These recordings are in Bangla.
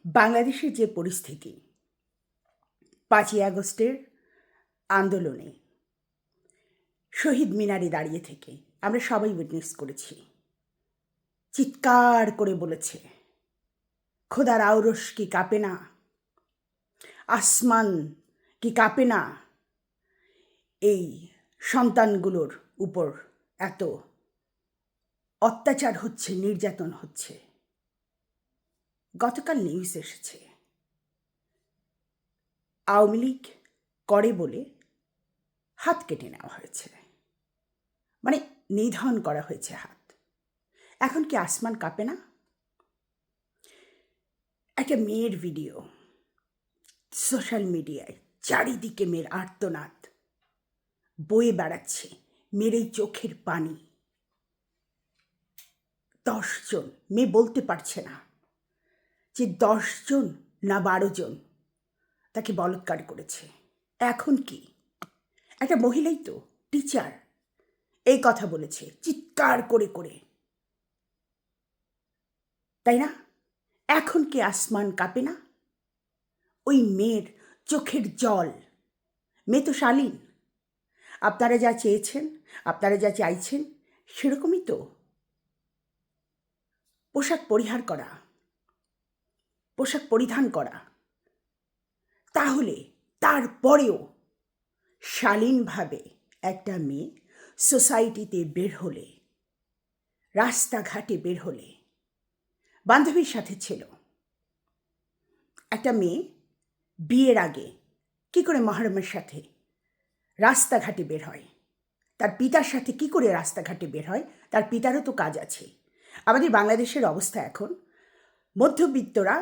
বাংলাদেশের যে পরিস্থিতি ৫ই আগস্টের আন্দোলনে শহীদ মিনারে দাঁড়িয়ে থেকে আমরা সবাই উইটনেস করেছি। চিৎকার করে বলেছে, খোদার আওরস কি কাঁপে না, আসমান কি কাঁপে না, এই সন্তানগুলোর উপর এত অত্যাচার হচ্ছে, নির্যাতন হচ্ছে। গতকাল নিউজ এসেছে আওয়ামী লীগ করে বলে হাত কেটে নেওয়া হয়েছে, মানে নিধন করা হয়েছে হাত। এখন কি আসমান কাঁপে না? একটা মেয়ের ভিডিও সোশ্যাল মিডিয়ায়, চারিদিকে মেয়ের আর্তনাদ বয়ে বেড়াচ্ছে, মেয়ের এই চোখের পানি। 10 জন মেয়ে বলতে পারছে না যে 10 জন না 12 জন তাকে বলৎকার করেছে। এখন কি একটা মহিলাই তো টিচার এই কথা বলেছে চিৎকার করে করে, তাই না? এখন কি আসমান কাঁপে না? ওই মেয়ের চোখের জল, মেয়ে তো শালীন। আপনারা যা চেয়েছেন, আপনারা যা চাইছেন সেরকমই তো পোশাক পরিধান করা। তাহলে তারপরেও শালীনভাবে একটা মেয়ে সোসাইটিতে বের হলে, রাস্তাঘাটে বের হলে, বান্ধবীর সাথে ছিল একটা মেয়ে বিয়ের আগে কি করে মহরমের সাথে রাস্তাঘাটে বের হয়, তার পিতার সাথে কি করে রাস্তাঘাটে বের হয়? তার পিতারও তো কাজ আছে। আমাদের বাংলাদেশের অবস্থা এখন, মধ্যবিত্তরা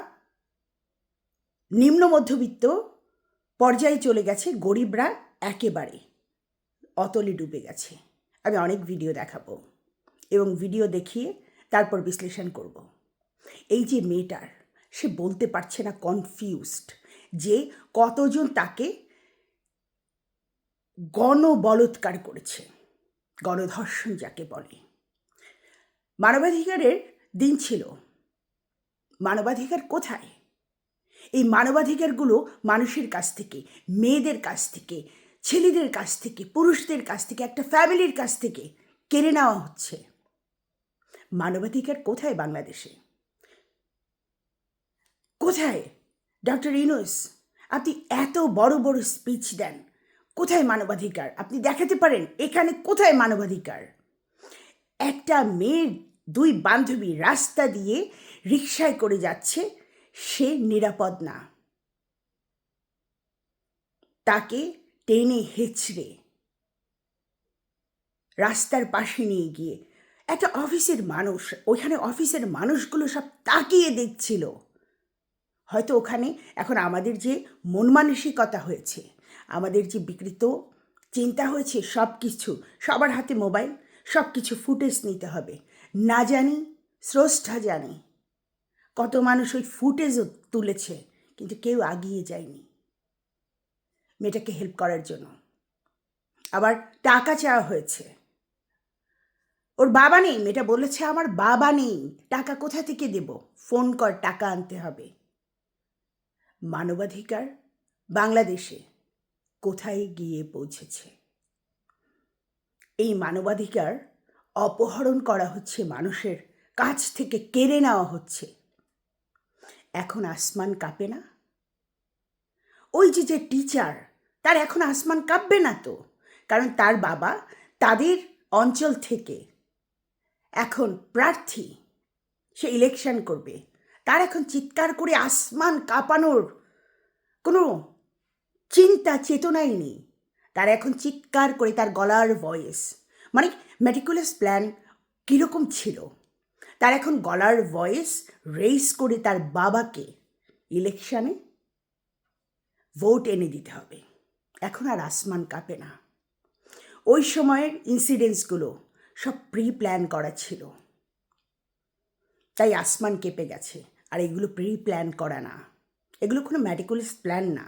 নিম্ন মধ্যবিত্ত পর্যায়ে চলে গেছে, গরিবরা একেবারে অতলে ডুবে গেছে। আমি অনেক ভিডিও দেখাবো এবং ভিডিও দেখিয়ে তারপর বিশ্লেষণ করব। এই যে মেয়েটার, সে বলতে পারছে না, কনফিউজড যে কতজন তাকে গণবলৎকার করেছে, গণধর্ষণ যাকে বলে। মানবাধিকারের দিন ছিল, মানবাধিকার কোথায়? এই মানবাধিকারগুলো মানুষের কাছ থেকে, মেয়েদের কাছ থেকে, ছেলেদের কাছ থেকে, পুরুষদের কাছ থেকে, একটা ফ্যামিলির কাছ থেকে কেড়ে নেওয়া হচ্ছে। মানবাধিকার কোথায় বাংলাদেশে? কোথায় ডক্টর ইউনূস? আপনি এত বড় বড় স্পিচ দেন, কোথায় মানবাধিকার? আপনি দেখাতে পারেন এখানে কোথায় মানবাধিকার? একটা মেয়ের 2 বান্ধবী রাস্তা দিয়ে রিকশায় করে যাচ্ছে, সে নিরাপদ না, তাকে টেনে হেঁচড়ে রাস্তার পাশে নিয়ে গিয়ে একটা অফিসের মানুষ, ওইখানে অফিসের মানুষগুলো সব তাকিয়ে দেখছিল। হয়তো ওখানে এখন আমাদের যে মন মানসিকতা হয়েছে, আমাদের যে বিকৃত চিন্তা হয়েছে, সব কিছু, সবার হাতে মোবাইল, সব কিছু ফুটেজ নিতে হবে। না জানি স্রষ্টা জানে কত মানুষ ওই ফুটেজও তুলেছে, কিন্তু কেউ আগিয়ে যায়নি মেয়েটাকে হেল্প করার জন্য। আবার টাকা চাওয়া হয়েছে, ওর বাবা নেই, মেয়েটা বলেছে আমার বাবা নেই, টাকা কোথা থেকে দেব? ফোন কর, টাকা আনতে হবে। মানবাধিকার বাংলাদেশে কোথায় গিয়ে পৌঁছেছে? এই মানবাধিকার অপহরণ করা হচ্ছে, মানুষের কাছ থেকে কেড়ে নেওয়া হচ্ছে। এখন আসমান কাঁপে না? ওই যে টিচার, তার এখন আসমান কাঁপবে না তো? কারণ তার বাবা তাদের অঞ্চল থেকে এখন প্রার্থী, সে ইলেকশন করবে, তার এখন চিৎকার করে আসমান কাঁপানোর কোনো চিন্তা চেতনাই নেই। তার এখন চিৎকার করে, তার গলার ভয়েস, মানে মেটিকুলাস প্ল্যান কীরকম ছিল, তার এখন গলার ভয়েস রেইজ করে তার বাবাকে ইলেকশানে ভোট এনে দিতে হবে। এখন আর আসমান কাঁপে না। ওই সময়ের ইনসিডেন্টসগুলো সব প্রি প্ল্যান করা ছিল, তাই আসমান কেঁপে গেছে। আর এগুলো প্রি প্ল্যান করা না, এগুলো কোনো ম্যাটিকুলাস প্ল্যান না,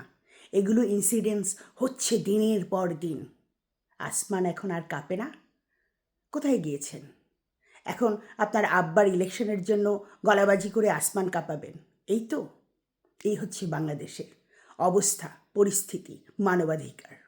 এগুলো ইনসিডেন্টস হচ্ছে দিনের পর দিন। আসমান এখন আর কাঁপে না? কোথায় গিয়েছেন? এখন আপনার আব্বার ইলেকশনের জন্য গলাবাজি করে আসমান কাঁপাবেন, এই তো? এই হচ্ছে বাংলাদেশের অবস্থা, পরিস্থিতি, মানবাধিকার।